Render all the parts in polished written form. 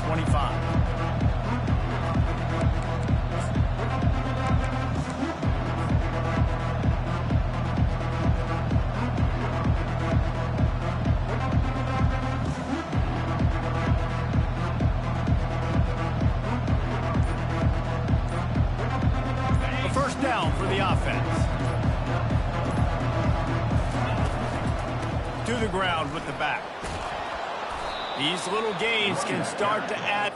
25. Down for the offense. To the ground with the back. These little gains can start to add.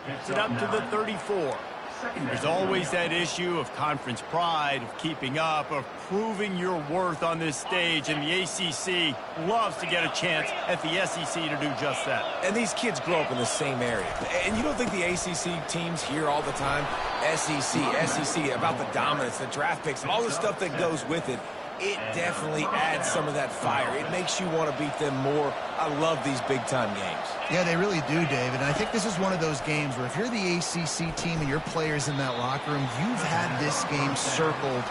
Gets it up to the 34. There's always that issue of conference pride, of keeping up, of proving your worth on this stage, and the ACC loves to get a chance at the SEC to do just that. And these kids grow up in the same area. And you don't think the ACC teams hear all the time, SEC, about the dominance, the draft picks, all the stuff that goes with it. It definitely adds some of that fire. It makes you want to beat them more. I love these big-time games. Yeah, they really do, David. And I think this is one of those games where if you're the ACC team and your players in that locker room, you've had this game circled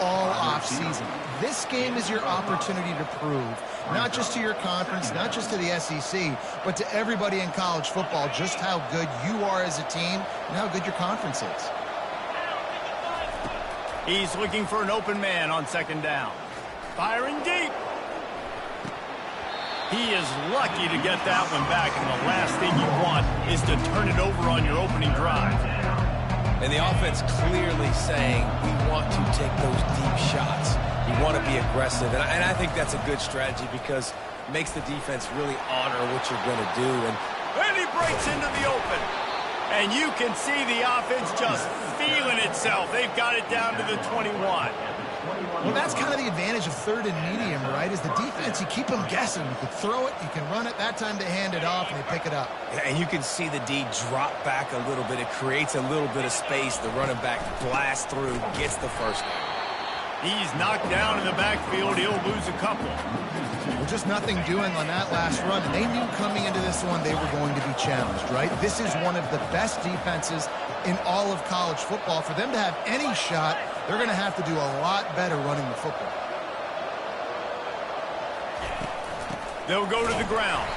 all offseason. This game is your opportunity to prove, not just to your conference, not just to the SEC, but to everybody in college football, just how good you are as a team and how good your conference is. He's looking for an open man on second down. Firing deep. He is lucky to get that one back, and the last thing you want is to turn it over on your opening drive. And the offense clearly saying, we want to take those deep shots. We want to be aggressive. And I think that's a good strategy because it makes the defense really honor what you're going to do. And he breaks into the open. And you can see the offense just feeling itself. They've got it down to the 21. Well, that's kind of the advantage of third and medium, right? Is the defense, you keep them guessing. You can throw it, you can run it. That time they hand it off, and they pick it up. And you can see the D drop back a little bit. It creates a little bit of space. The running back blasts through, gets the first down. He's knocked down in the backfield. He'll lose a couple. Well, just nothing doing on that last run. And they knew coming into this one they were going to be challenged, right? This is one of the best defenses in all of college football. For them to have any shot, they're going to have to do a lot better running the football. They'll go to the ground.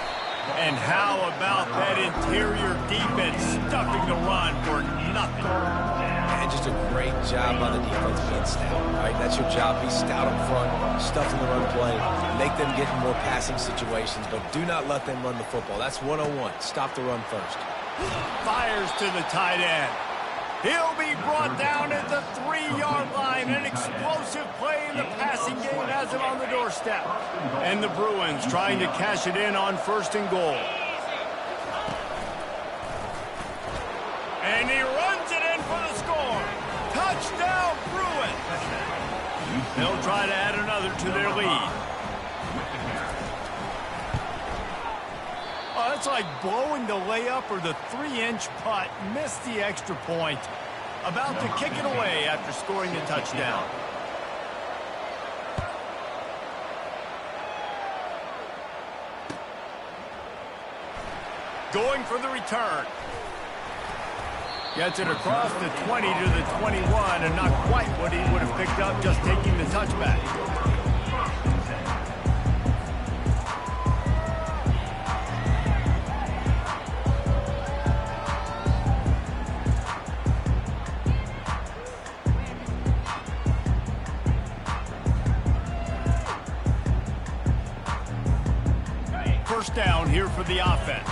And how about that interior defense stuffing the run for nothing? And just a great job by the defense being stout, right? That's your job. Be stout up front, stuffing the run play, make them get in more passing situations, but do not let them run the football. That's 101. Stop the run first. Fires to the tight end. He'll be brought down at the 3-yard line. An explosive play in the passing game has him on the doorstep. And the Bruins trying to cash it in on 1st and goal. And he runs it in for the score. Touchdown, Bruins. They'll try to add another to their lead. Oh, that's like blowing the layup or the 3-inch putt. Missed the extra point. About to kick it away after scoring the touchdown. Going for the return. Gets it across the 20 to the 21, and not quite what he would have picked up just taking the touchback. First down here for the offense.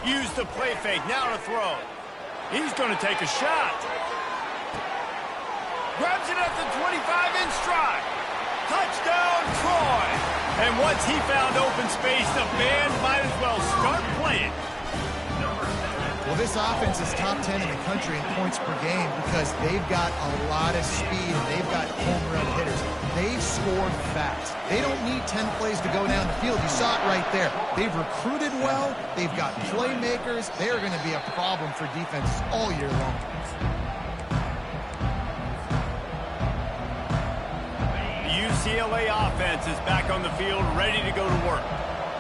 Use the play fake, now to throw. He's going to take a shot. Grabs it at the 25 in stride. Touchdown, Troy. And once he found open space, the band might as well start playing. Well, this offense is top 10 in the country in points per game because they've got a lot of speed and they've got home run hitters. They've scored fast. They don't need 10 plays to go down the field. You saw it right there. They've recruited well. They've got playmakers. They're going to be a problem for defenses all year long. The UCLA offense is back on the field, ready to go to work.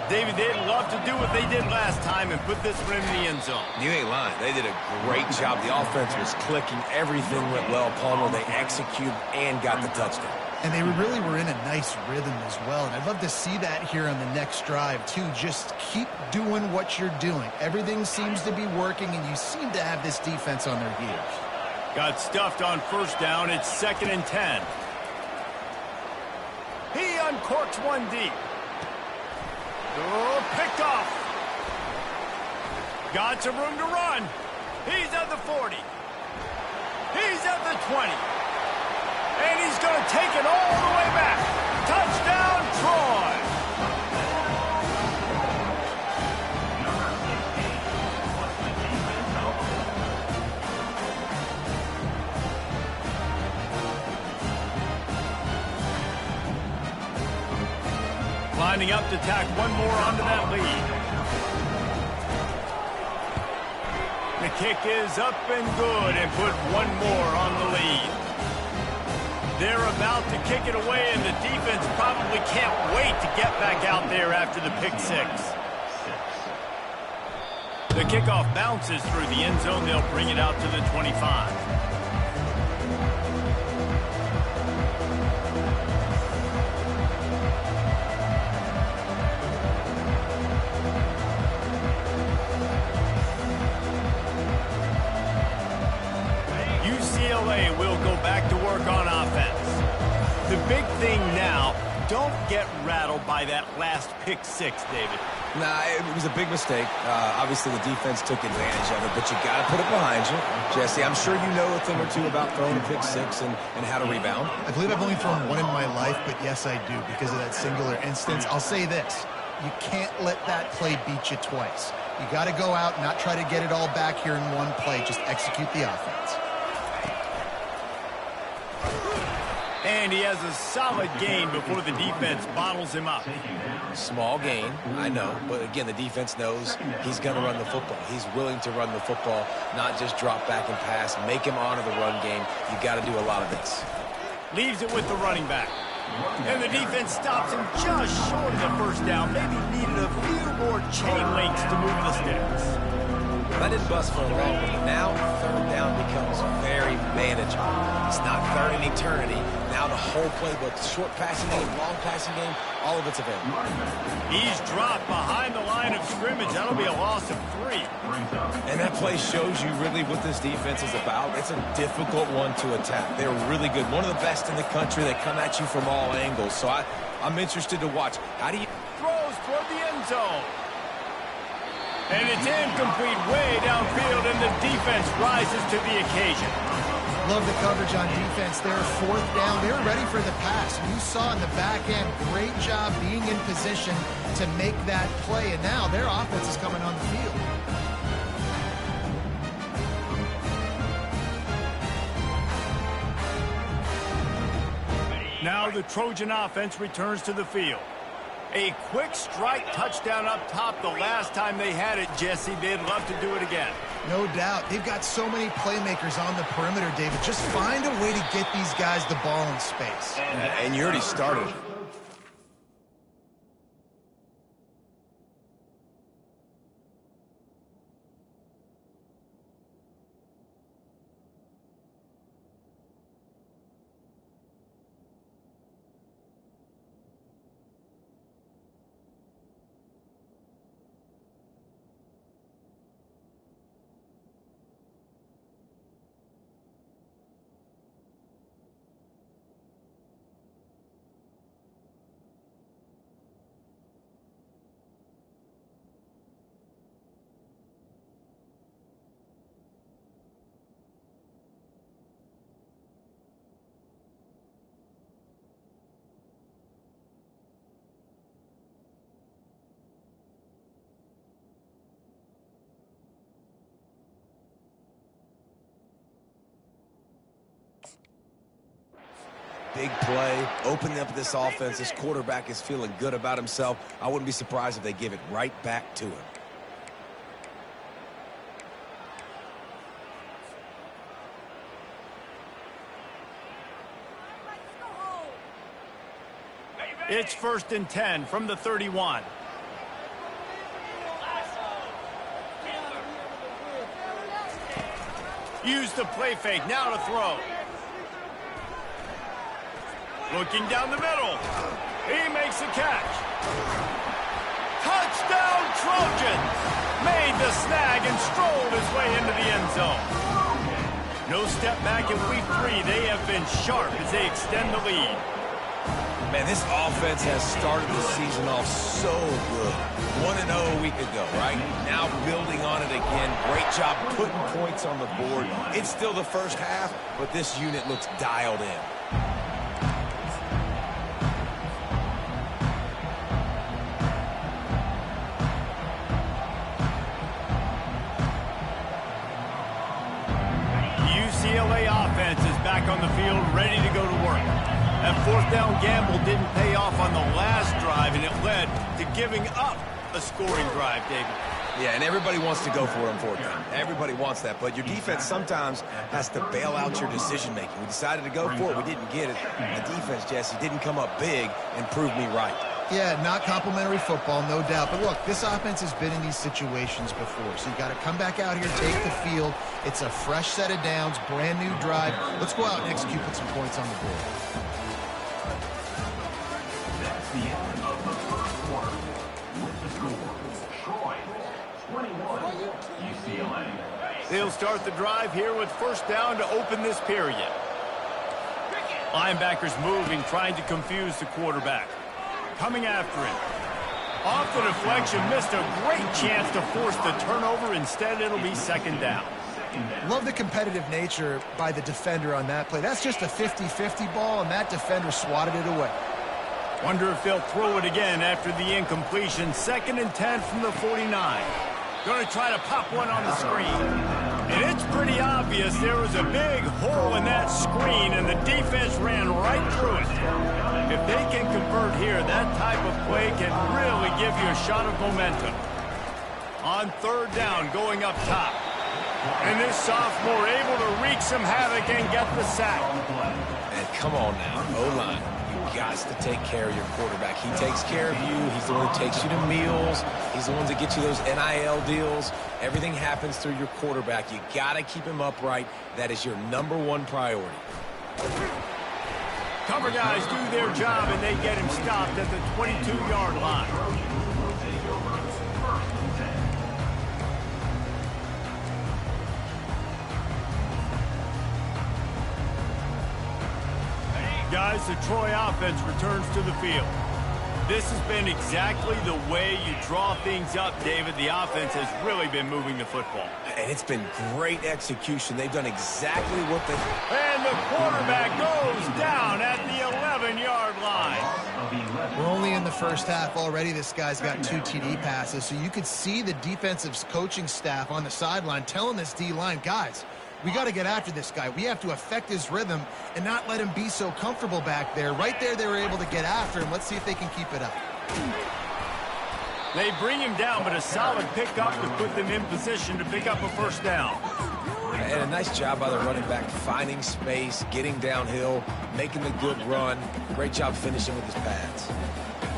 David, they'd love to do what they did last time and put this one in the end zone. You ain't lying. They did a great job. The offense was clicking. Everything went well. Palmer, they executed and got the touchdown. And they really were in a nice rhythm as well. And I'd love to see that here on the next drive, too. Just keep doing what you're doing. Everything seems to be working, and you seem to have this defense on their heels. Got stuffed on first down. It's 2nd and 10. He uncorks one deep. Oh, picked off. Got some room to run. He's at the 40. He's at the 20. And he's going to take it all the way back. Touchdown, Troy. Lining up to tack one more onto that lead. The kick is up and good and put one more on the lead. They're about to kick it away, and the defense probably can't wait to get back out there after the pick six. The kickoff bounces through the end zone. They'll bring it out to the 25. UCLA will go back to work on offense. The big thing now, don't get rattled by that last pick six, David. Nah, it was a big mistake. Obviously, the defense took advantage of it, but you got to put it behind you. Jesse, I'm sure you know a thing or two about throwing a pick six and how to rebound. I believe I've only thrown one in my life, but yes, I do because of that singular instance. I'll say this. You can't let that play beat you twice. You got to go out and not try to get it all back here in one play. Just execute the offense. And he has a solid gain before the defense bottles him up. Small gain, I know, but again, the defense knows he's going to run the football. He's willing to run the football, not just drop back and pass, make him honor the run game. You got to do a lot of this. Leaves it with the running back. And the defense stops him just short of the first down. Maybe needed a few more chain links to move the sticks. That didn't bust for a long one. Now, third down becomes very manageable. It's not third in eternity. Now the whole playbook, short passing game, long passing game, all of it's available. He's dropped behind the line of scrimmage. That'll be a loss of 3. And that play shows you really what this defense is about. It's a difficult one to attack. They're really good. One of the best in the country. They come at you from all angles. So I'm interested to watch. How do you... Throws toward the end zone. And it's incomplete way downfield, and the defense rises to the occasion. Love the coverage on defense there. Fourth down. They were ready for the pass. You saw in the back end, great job being in position to make that play. And now their offense is coming on the field. Now the Trojan offense returns to the field. A quick strike touchdown up top the last time they had it, Jesse. They'd love to do it again. No doubt. They've got so many playmakers on the perimeter, David. Just find a way to get these guys the ball in space. And you already started. Big play, opening up this offense. This quarterback is feeling good about himself. I wouldn't be surprised if they give it right back to him. It's 1st and 10 from the 31. Use the play fake, now to throw. Looking down the middle. He makes a catch. Touchdown, Trojans! Made the snag and strolled his way into the end zone. No step back in week 3. They have been sharp as they extend the lead. Man, this offense has started the season off so good. 1-0 a week ago, right? Now building on it again. Great job putting points on the board. It's still the first half, but this unit looks dialed in. UCLA offense is back on the field, ready to go to work. That 4th down gamble didn't pay off on the last drive, and it led to giving up a scoring drive, David. Yeah, and everybody wants to go for it on 4th down. Everybody wants that, but your defense sometimes has to bail out your decision-making. We decided to go for it. We didn't get it. The defense, Jesse, didn't come up big and prove me right. Yeah, not complimentary football, no doubt. But look, this offense has been in these situations before. So you got to come back out here, take the field. It's a fresh set of downs, brand new drive. Let's go out and execute, put some points on the board. That's the end of the first quarter. With the score, Troy 21, UCLA. They'll start the drive here with 1st down to open this period. Linebackers moving, trying to confuse the quarterback. Coming after him. Off the deflection, missed a great chance to force the turnover. Instead, it'll be 2nd down. Love the competitive nature by the defender on that play. That's just a 50-50 ball, and that defender swatted it away. Wonder if they'll throw it again after the incompletion. 2nd and 10 from the 49. Going to try to pop one on the screen. And it's pretty obvious there was a big hole in that screen, and the defense ran right through it. If they can convert here, that type of play can really give you a shot of momentum. On 3rd down, going up top. And this sophomore able to wreak some havoc and get the sack. And come on now, O-line. You got to take care of your quarterback. He takes care of you. He's the one who takes you to meals. He's the one that gets you those NIL deals. Everything happens through your quarterback. You got to keep him upright. That is your #1 priority. Cover guys do their job, and they get him stopped at the 22-yard line. Guys, the Troy offense returns to the field. This has been exactly the way you draw things up, David. The offense has really been moving the football. And it's been great execution. They've done exactly what they... And the quarterback goes down at the 11-yard line. We're only in the first half already. This guy's got 2 TD passes, so you could see the defensive coaching staff on the sideline telling this D-line, guys, we got to get after this guy. We have to affect his rhythm and not let him be so comfortable back there. Right there, they were able to get after him. Let's see if they can keep it up. They bring him down, but a solid pickup to put them in position to pick up a first down. And a nice job by the running back, finding space, getting downhill, making the good run. Great job finishing with his pads.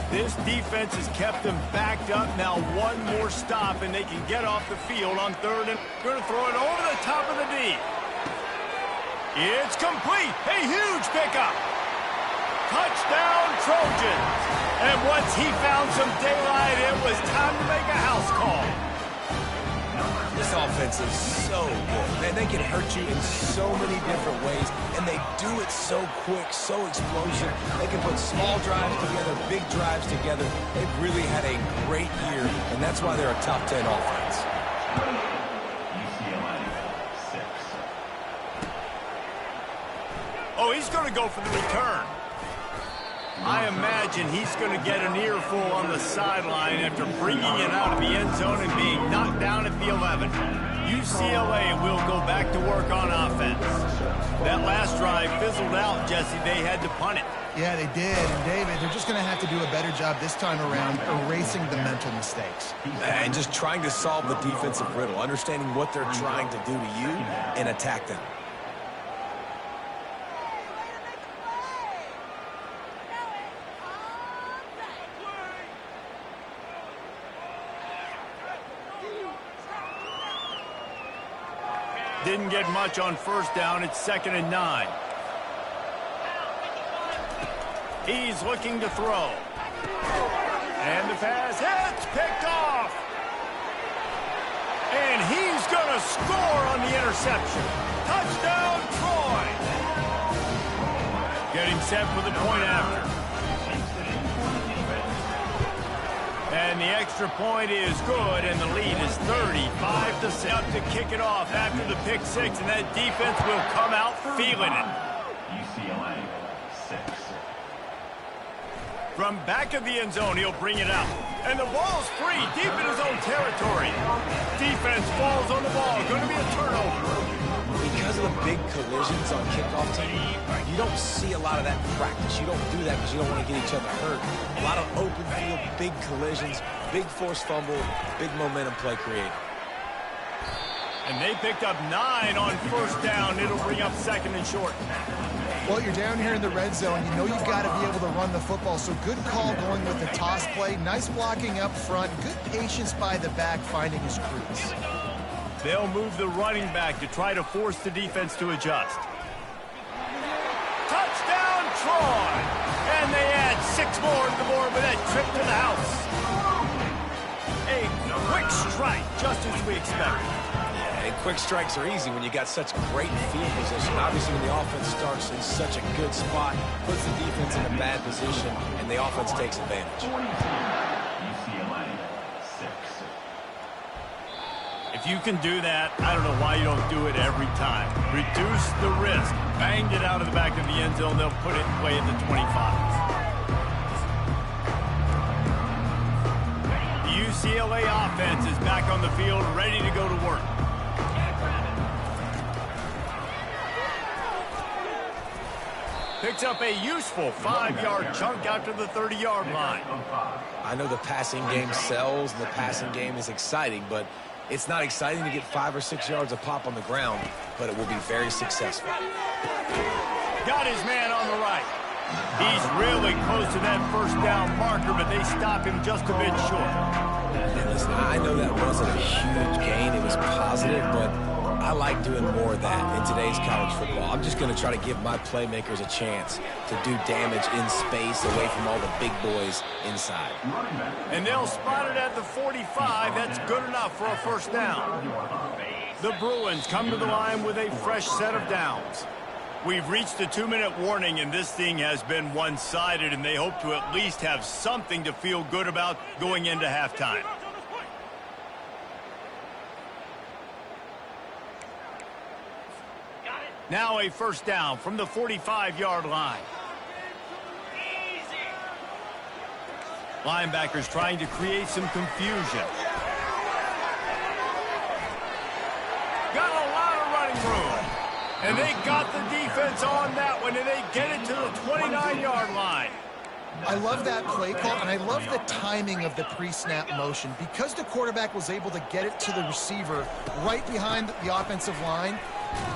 This defense has kept them backed up. Now one more stop, and they can get off the field on third and going to throw it over the top of the D. It's complete. A huge pickup. Touchdown, Trojans. And once he found some daylight, it was time to make a house call. This offense is so good. Man, they can hurt you in so many different ways, and they do it so quick, so explosive. They can put small drives together, big drives together. They've really had a great year, and that's why they're a top 10 offense. Oh, he's going to go for the return. I imagine he's going to get an earful on the sideline after bringing it out of the end zone and being knocked down at the 11. UCLA will go back to work on offense. That last drive fizzled out, Jesse. They had to punt it. Yeah, they did. And, David, they're just going to have to do a better job this time around erasing the mental mistakes. And just trying to solve the defensive riddle, understanding what they're trying to do to you and attack them. Didn't get much on first down. It's 2nd and 9. He's looking to throw. And the pass hits, picked off. And he's going to score on the interception. Touchdown, Troy. Getting set for the point after. And the extra point is good, and the lead is 35-7 to kick it off after the pick six, and that defense will come out feeling it. UCLA 6. From back of the end zone, he'll bring it out. And the ball's free, deep in his own territory. Defense falls on the ball. Going to be a turnover. Because of the big collisions on kickoff team, you don't see a lot of that in practice. You don't do that because you don't want to get each other hurt. A lot of open field, big collisions, big forced fumble, big momentum play created. And they picked up 9 on first down. It'll bring up 2nd and short. Well, you're down here in the red zone. You know you've got to be able to run the football. So good call going with the toss play. Nice blocking up front. Good patience by the back finding his crease. They'll move the running back to try to force the defense to adjust. Touchdown, Troy! And they add 6 more to the board with that trip to the house. A quick strike, just as we expected. And quick strikes are easy when you got such great field position. Obviously, when the offense starts in such a good spot, puts the defense in a bad position, and the offense takes advantage. UCLA 6. If you can do that, I don't know why you don't do it every time. Reduce the risk. Banged it out of the back of the end zone. They'll put it in play at the 25. The UCLA offense is back on the field, ready to go to work. Picks up a useful 5-yard chunk out to the 30-yard line. I know the passing game sells and the passing game is exciting, but it's not exciting to get 5 or 6 yards a pop on the ground, but it will be very successful. Got his man on the right. He's really close to that first down marker, but they stop him just a bit short. And listen, I know that wasn't a huge gain. It was positive, but I like doing more of that in today's college football. I'm just going to try to give my playmakers a chance to do damage in space away from all the big boys inside. And they'll spot it at the 45. That's good enough for a first down. The Bruins come to the line with a fresh set of downs. We've reached the 2-minute warning, and this thing has been one-sided, and they hope to at least have something to feel good about going into halftime. Now a first down from the 45-yard line. Linebackers trying to create some confusion. Got a lot of running room. And they got the defense on that one, and they get it to the 29-yard line. I love that play call, and I love the timing of the pre-snap motion. Because the quarterback was able to get it to the receiver right behind the offensive line,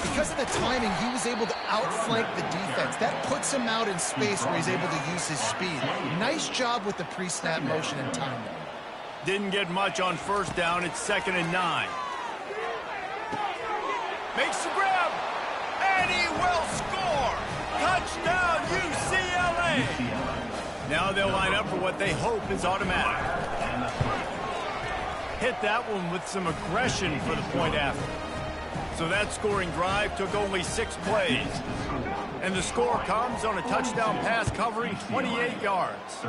because of the timing, he was able to outflank the defense. That puts him out in space where he's able to use his speed. Nice job with the pre-snap motion and timing. Didn't get much on first down. It's 2nd and 9. Makes the grab, and he will score. Touchdown, UCLA. Now they'll line up for what they hope is automatic. Hit that one with some aggression for the point after. So that scoring drive took only 6 plays. And the score comes on a touchdown pass covering 28 yards.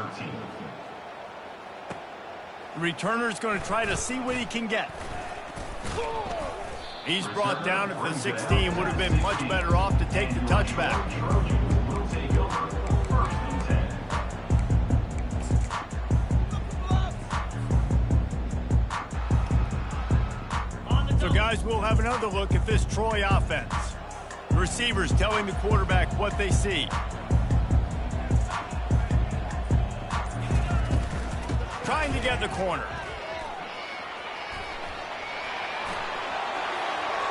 The returner's going to try to see what he can get. He's brought down at the 16. Would have been much better off to take the touchback. So, guys, we'll have another look at this Troy offense. The receivers telling the quarterback what they see. Trying to get the corner.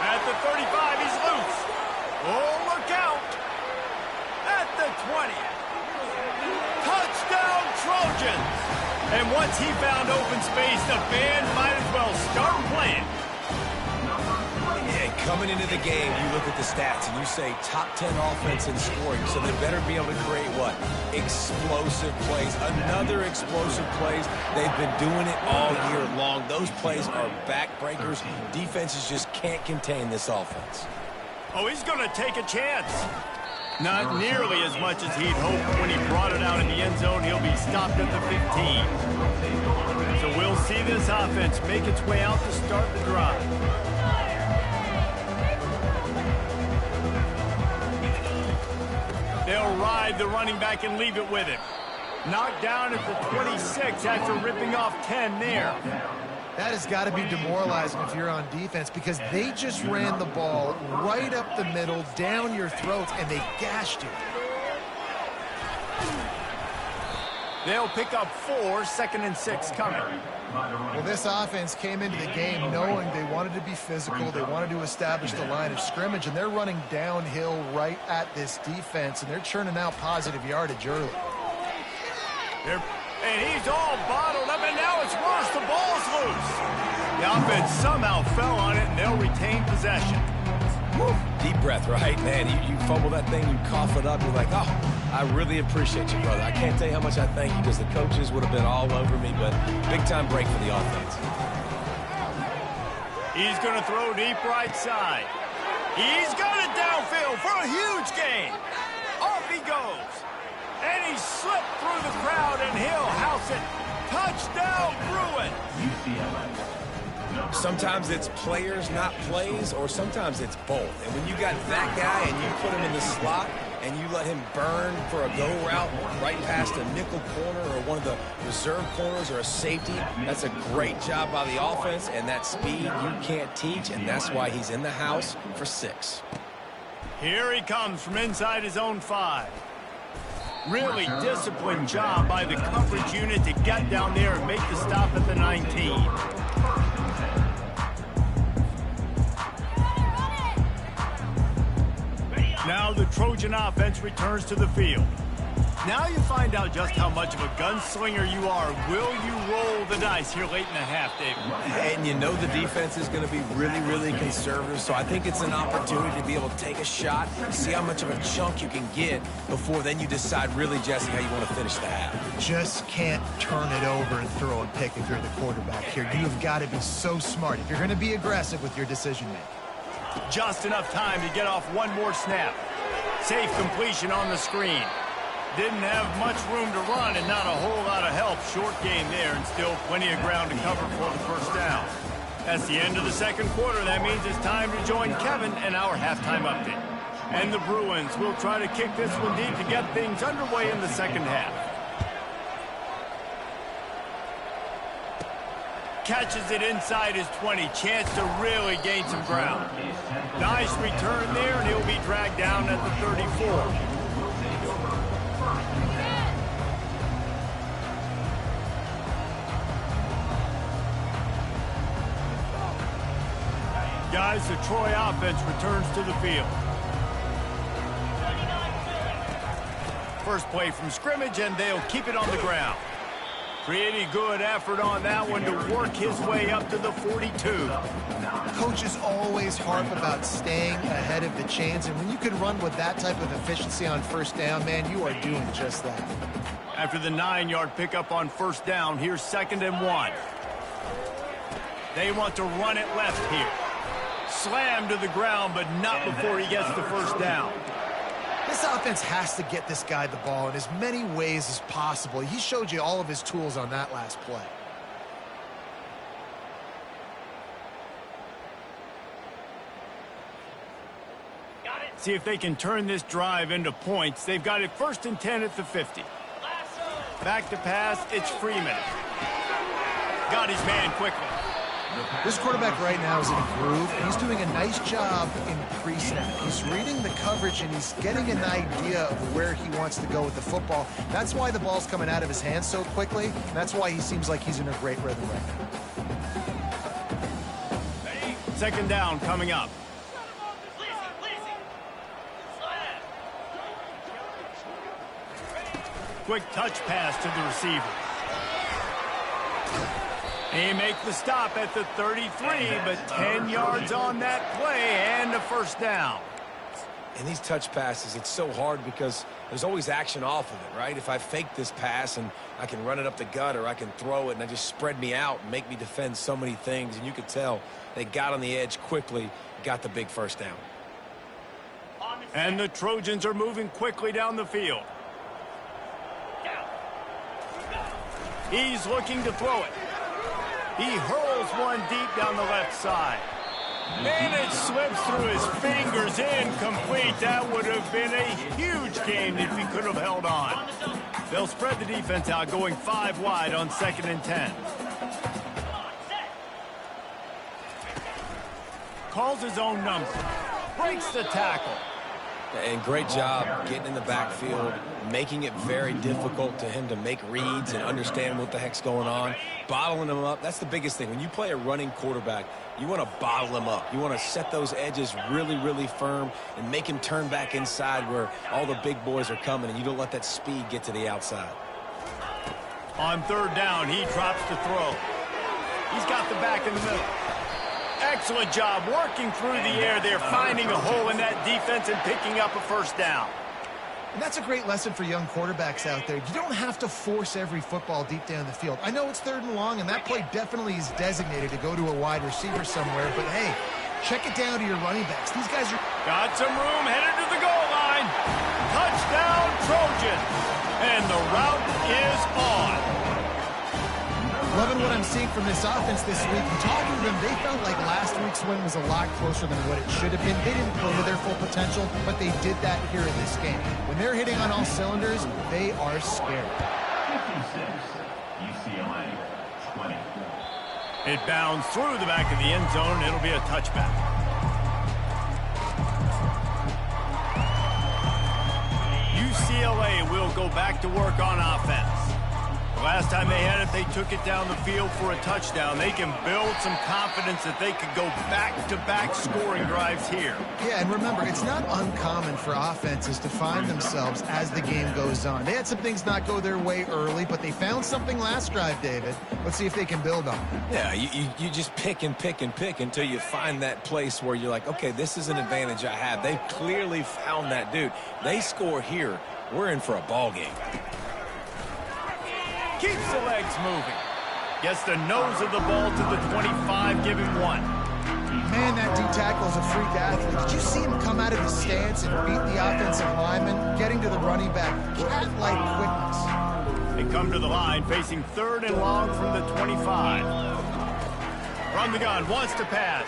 At the 35, he's loose. Oh, look out. At the 20. Touchdown, Trojans. And once he found open space, the band might as well start playing. Coming into the game, you look at the stats and you say top 10 offense in scoring, so they better be able to create what? Explosive plays. Another explosive plays. They've been doing it all year long. Those plays are backbreakers. Defenses just can't contain this offense. Oh, he's going to take a chance. Not nearly as much as he'd hoped when he brought it out in the end zone. He'll be stopped at the 15. So we'll see this offense make its way out to start the drive. They'll ride the running back and leave it with him. Knocked down at the 26 after ripping off 10 there. That has got to be demoralizing if you're on defense, because they just ran the ball right up the middle, down your throats, and they gashed you. They'll pick up 4, 2nd and 6 coming. Well, this offense came into the game knowing they wanted to be physical, they wanted to establish the line of scrimmage, and they're running downhill right at this defense, and they're churning out positive yardage early. And he's all bottled up, and now it's worse. The ball's loose. The offense somehow fell on it, and they'll retain possession. Woo. Deep breath, right? Man, you fumble that thing, you cough it up, you're like, oh, I really appreciate you, brother. I can't tell you how much I thank you, because the coaches would have been all over me, but big-time break for the offense. He's going to throw deep right side. He's got it downfield for a huge gain. Off he goes. And he slipped through the crowd, and he'll house it. Touchdown, Bruin. Sometimes it's players, not plays, or sometimes it's both. And when you got that guy and you put him in the slot and you let him burn for a go route right past a nickel corner or one of the reserve corners or a safety, that's a great job by the offense, and that speed you can't teach, and that's why he's in the house for 6. Here he comes from inside his own 5. Really disciplined job by the coverage unit to get down there and make the stop at the 19. Now the Trojan offense returns to the field. Now you find out just how much of a gunslinger you are. Will you roll the dice here late in the half, David? And you know the defense is going to be really, really conservative, so I think it's an opportunity to be able to take a shot, see how much of a chunk you can get before then you decide really, Jesse, how you want to finish the half. Just can't turn it over and throw a pick if you're the quarterback here. You've got to be so smart if you're going to be aggressive with your decision-making. Just enough time to get off one more snap. Safe completion on the screen. Didn't have much room to run and not a whole lot of help. Short game there and still plenty of ground to cover for the first down. That's the end of the second quarter. That means it's time to join Kevin and our halftime update. And the Bruins will try to kick this one deep to get things underway in the second half. Catches it inside his 20. Chance to really gain some ground. Nice return there, and he'll be dragged down at the 34. Guys, the Troy offense returns to the field. First play from scrimmage, and they'll keep it on the ground. Pretty good effort on that one to work his way up to the 42. Coaches always harp about staying ahead of the chains, and when you can run with that type of efficiency on first down, man, you are doing just that. After the 9-yard pickup on first down, here's 2nd and 1. They want to run it left here. Slammed to the ground, but not before he gets the first down. This offense has to get this guy the ball in as many ways as possible. He showed you all of his tools on that last play. See if they can turn this drive into points. They've got it 1st and 10 at the 50. Back to pass, it's Freeman. Got his man quickly. This quarterback right now is in a groove, and he's doing a nice job in pre-snap. He's reading the coverage, and he's getting an idea of where he wants to go with the football. That's why the ball's coming out of his hands so quickly, and that's why he seems like he's in a great rhythm right now. 2nd down coming up. Quick touch pass to the receiver. He makes the stop at the 33, but 10 yards on that play and a first down. And these touch passes, it's so hard because there's always action off of it, right? If I fake this pass and I can run it up the gut, or I can throw it and I just spread me out and make me defend so many things. And you could tell they got on the edge quickly, got the big first down. And the Trojans are moving quickly down the field. He's looking to throw it. He hurls one deep down the left side. And it slips through his fingers, incomplete. That would have been a huge gain if he could have held on. They'll spread the defense out, going 5 wide on 2nd and 10. Calls his own number. Breaks the tackle. And great job getting in the backfield, making it very difficult to him to make reads and understand what the heck's going on. Bottling him up, that's the biggest thing. When you play a running quarterback, you want to bottle him up. You want to set those edges really, really firm and make him turn back inside where all the big boys are coming, and you don't let that speed get to the outside. On 3rd down, he drops to throw. He's got the back in the middle. Excellent job working through the air there, finding a hole in that defense and picking up a first down. And that's a great lesson for young quarterbacks out there. You don't have to force every football deep down the field. I know it's 3rd and long, and that play definitely is designated to go to a wide receiver somewhere, but hey, check it down to your running backs. These guys are... Got some room, headed to the goal line. Touchdown, Trojans. And the route is on. Loving what I'm seeing from this offense this week. And talking to them, they felt like last week's win was a lot closer than what it should have been. They didn't play to their full potential, but they did that here in this game. When they're hitting on all cylinders, they are scary. 56, UCLA, 20. It bounds through the back of the end zone. It'll be a touchback. UCLA will go back to work on offense. Last time they had it, they took it down the field for a touchdown. They can build some confidence that they could go back-to-back scoring drives here. Yeah, and remember, it's not uncommon for offenses to find themselves as the game goes on. They had some things not go their way early, but they found something last drive, David. Let's see if they can build on it. Yeah, you just pick and pick and pick until you find that place where you're like, okay, this is an advantage I have. They've clearly found that, dude. They score here, we're in for a ball game. Keeps the legs moving. Gets the nose of the ball to the 25, give him 1. Man, that D-tackle is a freak athlete. Did you see him come out of his stance and beat the offensive lineman, getting to the running back? Cat-like quickness. They come to the line, facing 3rd and long from the 25. From the gun, wants to pass.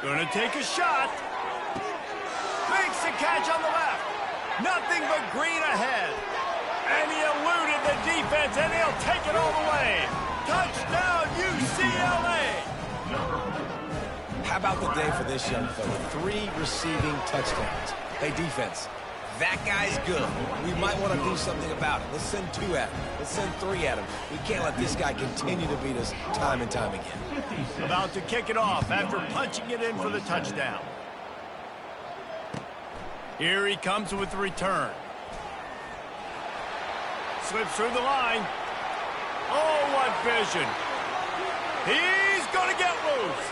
Gonna take a shot. Makes the catch on the left. Nothing but green ahead. And he eluded the defense, and he'll take it all the way. Touchdown, UCLA! How about the day for this young fella? 3 receiving touchdowns. Hey, defense, that guy's good. We might want to do something about it. Let's send 2 at him. Let's send 3 at him. We can't let this guy continue to beat us time and time again. About to kick it off after punching it in for the touchdown. Here he comes with the return. Slips through the line. Oh, what vision. He's going to get loose.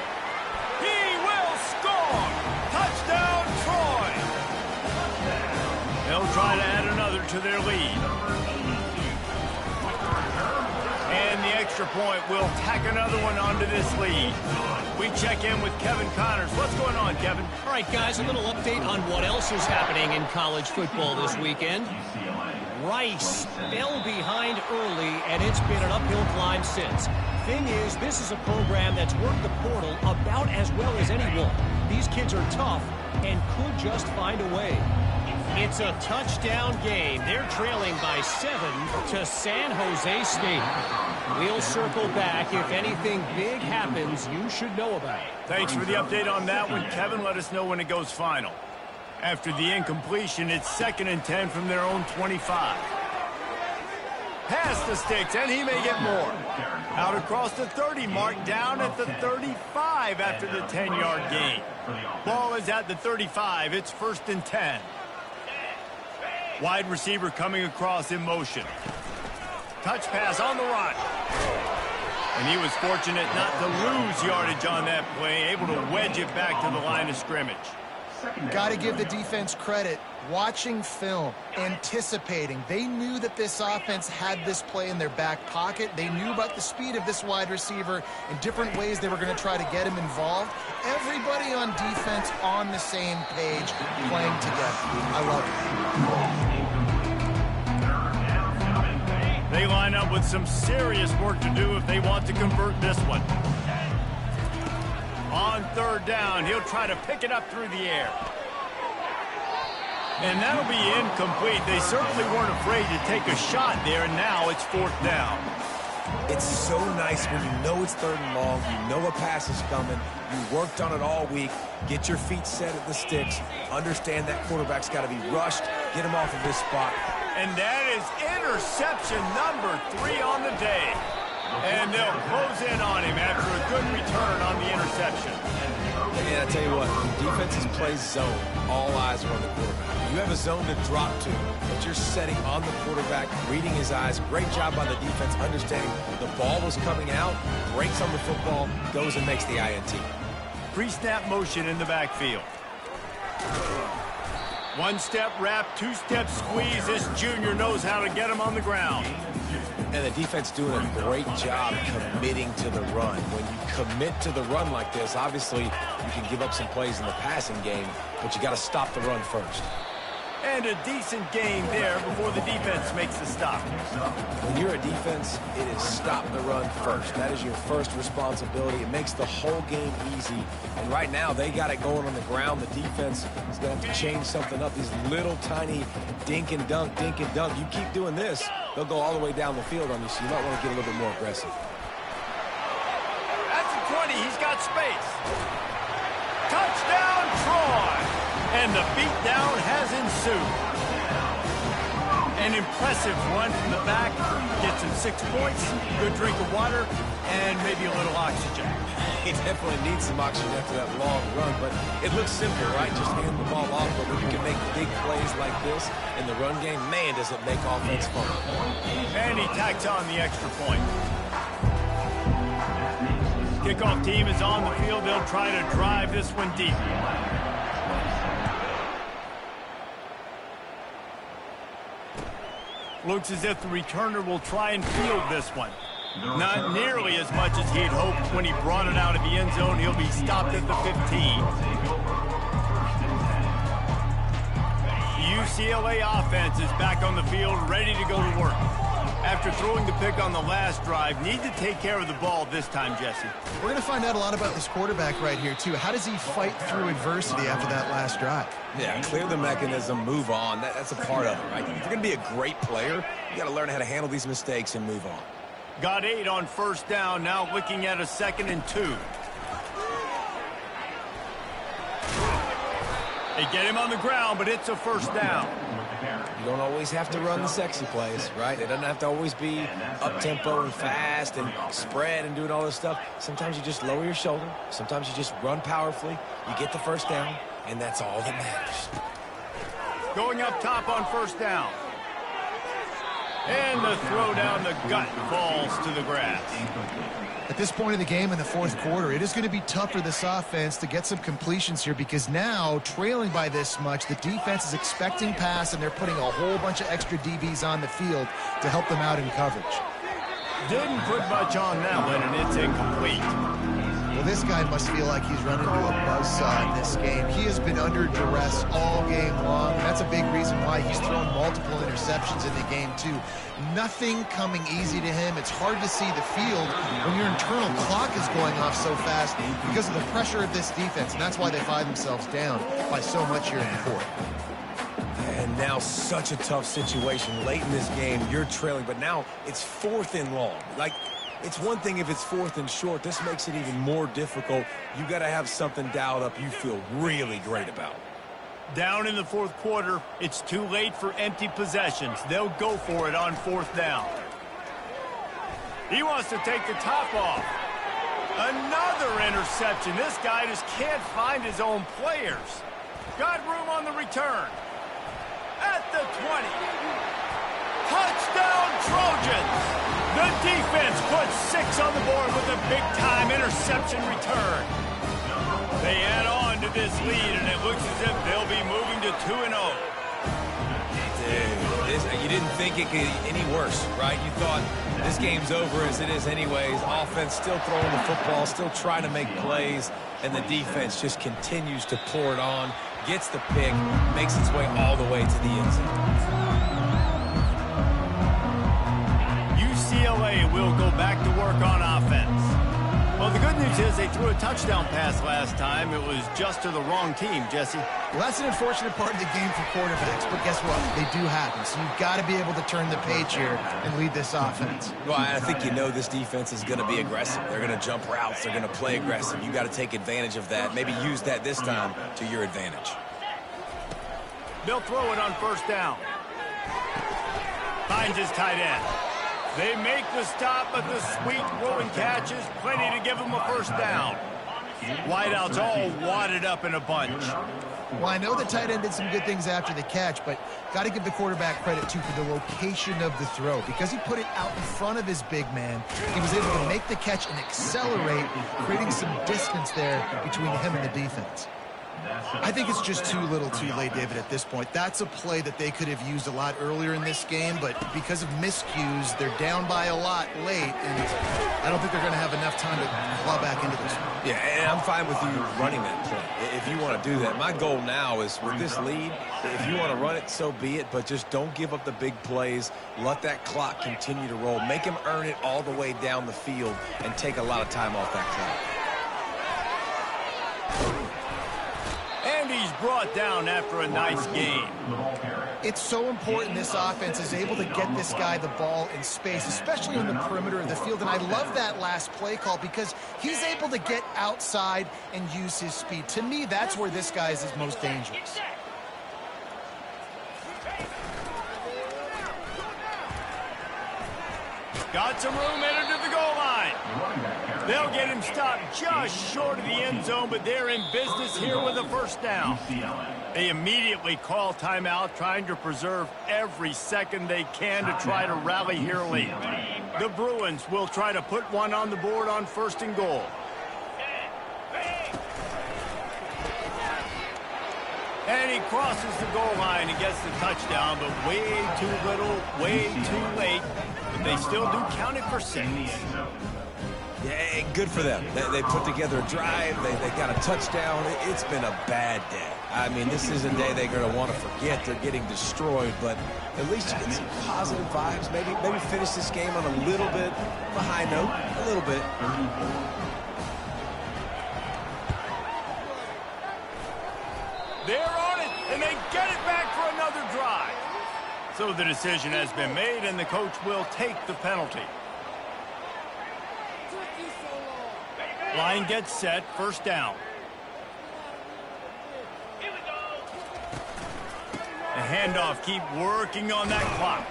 He will score. Touchdown, Troy. They'll try to add another to their lead. And the extra point will tack another one onto this lead. We check in with Kevin Connors. What's going on, Kevin? All right, guys, a little update on what else is happening in college football this weekend. Rice fell behind early, and it's been an uphill climb since. Thing is, this is a program that's worked the portal about as well as anyone. These kids are tough and could just find a way. It's a touchdown game. They're trailing by 7 to San Jose State. We'll circle back. If anything big happens, you should know about it. Thanks for the update on that one, Kevin. Let us know when it goes final. After the incompletion, it's 2nd and 10 from their own 25. Past the sticks, and he may get more. Out across the 30 mark, down at the 35 after the 10-yard gain. Ball is at the 35. It's 1st and 10. Wide receiver coming across in motion. Touch pass on the run. And he was fortunate not to lose yardage on that play, able to wedge it back to the line of scrimmage. Got to give the defense credit. Watching film, anticipating. They knew that this offense had this play in their back pocket. They knew about the speed of this wide receiver and different ways they were going to try to get him involved. Everybody on defense on the same page, playing together. I love it. They line up with some serious work to do if they want to convert this one. On 3rd down, he'll try to pick it up through the air. And that'll be incomplete. They certainly weren't afraid to take a shot there, and now it's 4th down. It's so nice when you know it's 3rd and long, you know a pass is coming, you worked on it all week, get your feet set at the sticks, understand that quarterback's got to be rushed, get him off of this spot. And that is interception number 3 on the day. And they'll close in on him after a good return on the interception. And I tell you what, defenses play zone. All eyes are on the quarterback. You have a zone to drop to, but you're setting on the quarterback, reading his eyes. Great job by the defense, understanding the ball was coming out, breaks on the football, goes and makes the INT. Pre-snap motion in the backfield. 1-step wrap, 2-step squeeze. This junior knows how to get him on the ground. And the defense doing a great job committing to the run. When you commit to the run like this, obviously you can give up some plays in the passing game, but you got to stop the run first. And a decent gain there before the defense makes the stop. When you're a defense, it is stop the run first. That is your first responsibility. It makes the whole game easy. And right now, they got it going on the ground. The defense is going to have to change something up. These little tiny dink and dunk, dink and dunk. You keep doing this, they'll go all the way down the field on you, so you might want to get a little bit more aggressive. At the 20, he's got space. Touchdown, Troy! And the beatdown has ensued. An impressive run from the back. Gets him 6 points, good drink of water, and maybe a little oxygen. He definitely needs some oxygen after that long run, but it looks simple, right? Just hand the ball off, but when you can make big plays like this in the run game, man, does it make offense fun. And he tacks on the extra point. Kickoff team is on the field. They'll try to drive this one deep. Looks as if the returner will try and field this one. Not nearly as much as he'd hoped when he brought it out of the end zone. He'll be stopped at the 15. The UCLA offense is back on the field, ready to go to work. After throwing the pick on the last drive, need to take care of the ball this time, Jesse. We're going to find out a lot about this quarterback right here, too. How does he fight through adversity after that last drive? Yeah, clear the mechanism, move on. That's a part of it, right? If you're going to be a great player, you got to learn how to handle these mistakes and move on. Got 8 on first down, now looking at a 2nd and 2. They get him on the ground, but it's a first down. You don't always have to run the sexy plays, right? It doesn't have to always be up-tempo and fast and spread and doing all this stuff. Sometimes you just lower your shoulder. Sometimes you just run powerfully. You get the first down, and that's all that matters. Going up top on first down. And the throw down the gut falls to the grass. At this point of the game in the fourth quarter, it is going to be tough for this offense to get some completions here because now, trailing by this much, the defense is expecting pass, and they're putting a whole bunch of extra DBs on the field to help them out in coverage. Didn't put much on that one, and it's incomplete. Well, this guy must feel like he's running into a buzzsaw in this game. He has been under duress all game long, and that's a big reason why he's thrown multiple interceptions in the game, too. Nothing coming easy to him. It's hard to see the field when your internal clock is going off so fast because of the pressure of this defense, and that's why they find themselves down by so much here in the fourth. And now such a tough situation. Late in this game, you're trailing, but now it's 4th and long. Like, it's one thing if it's 4th and short. This makes it even more difficult. You got to have something dialed up you feel really great about. Down in the fourth quarter, it's too late for empty possessions. They'll go for it on 4th down. He wants to take the top off. Another interception. This guy just can't find his own players. Got room on the return. At the 20. Touchdown Trojans! The defense puts 6 on the board with a big-time interception return. They add on to this lead, and it looks as if they'll be moving to 2-0. Dude, you didn't think it could get any worse, right? You thought this game's over as it is anyways. Offense still throwing the football, still trying to make plays, and the defense just continues to pour it on, gets the pick, makes its way all the way to the end zone. UCLA will go back to work on offense. Well, the good news is they threw a touchdown pass last time. It was just to the wrong team, Jesse. Well, that's an unfortunate part of the game for quarterbacks, but guess what? They do happen, so you've got to be able to turn the page here and lead this offense. Well, I think you know this defense is going to be aggressive. They're going to jump routes. They're going to play aggressive. You got to take advantage of that. Maybe use that this time to your advantage. They'll throw it on first down. Finds his tight end. They make the stop, but the sweet rolling catch is plenty to give them a first down. Wideouts all wadded up in a bunch. Well, I know the tight end did some good things after the catch, but got to give the quarterback credit, too, for the location of the throw. Because he put it out in front of his big man, he was able to make the catch and accelerate, creating some distance there between him and the defense. I think it's just too little too late, David, at this point. That's a play that they could have used a lot earlier in this game, but because of miscues, they're down by a lot late, and I don't think they're going to have enough time to claw back into this one. Yeah, and I'm fine with you running that play if you want to do that. My goal now is with this lead, if you want to run it, so be it, but just don't give up the big plays. Let that clock continue to roll. Make him earn it all the way down the field and take a lot of time off that clock. And he's brought down after a nice game. It's so important this offense is able to get this guy the ball in space, especially on the perimeter of the field. And I love that last play call because he's able to get outside and use his speed. To me, that's where this guy is his most dangerous. Got some room, entered to the goal line. They'll get him stopped just short of the end zone, but they're in business here with a first down. They immediately call timeout, trying to preserve every second they can to try to rally here late. The Bruins will try to put one on the board on 1st and goal. And he crosses the goal line and gets the touchdown, but way too little, way too late. but they still do count it for 6. Yeah, good for them. They put together a drive. They got a touchdown. It's been a bad day. I mean, this is a day they're going to want to forget. They're getting destroyed, but at least you get some positive vibes. Maybe finish this game on a little bit of a high note, a little bit. They're on it, and they get it back for another drive. So the decision has been made, and the coach will take the penalty. Line gets set, first down. The handoff, keep working on that clock.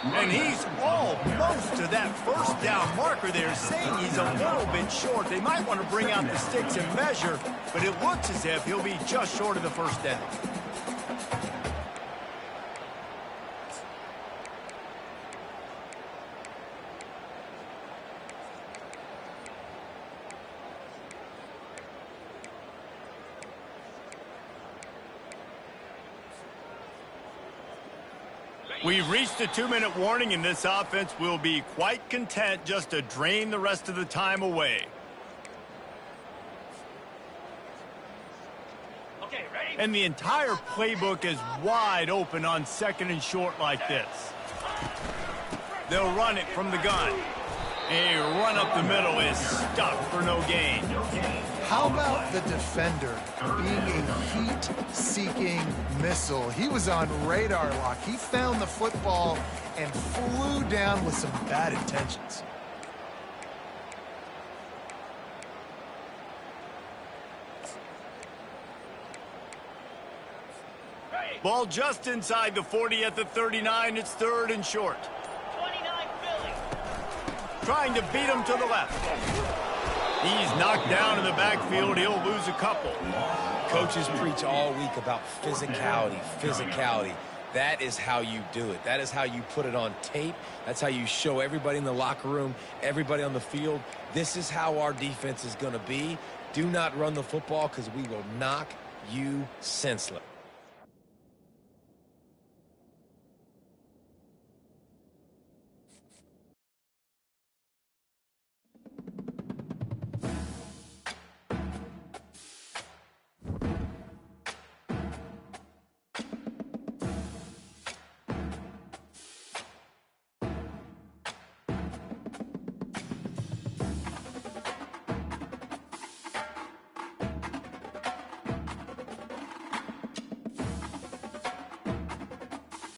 And he's almost to that first down marker there, saying he's a little bit short. They might want to bring out the sticks and measure, but it looks as if he'll be just short of the first down. We've reached the 2-minute warning, and this offense will be quite content just to drain the rest of the time away. Okay, ready? And the entire playbook is wide open on 2nd and short like this. They'll run it from the gun. A run up the middle is stuck for no gain. How about the defender being a heat-seeking missile? He was on radar lock. He found the football and flew down with some bad intentions. Ball just inside the 40 at the 39. It's 3rd and short. 29 Philly. Trying to beat him to the left. He's knocked down in the backfield. He'll lose a couple. Coaches preach all week about physicality, physicality. That is how you do it. That is how you put it on tape. That's how you show everybody in the locker room, everybody on the field. This is how our defense is going to be. Do not run the football because we will knock you senseless.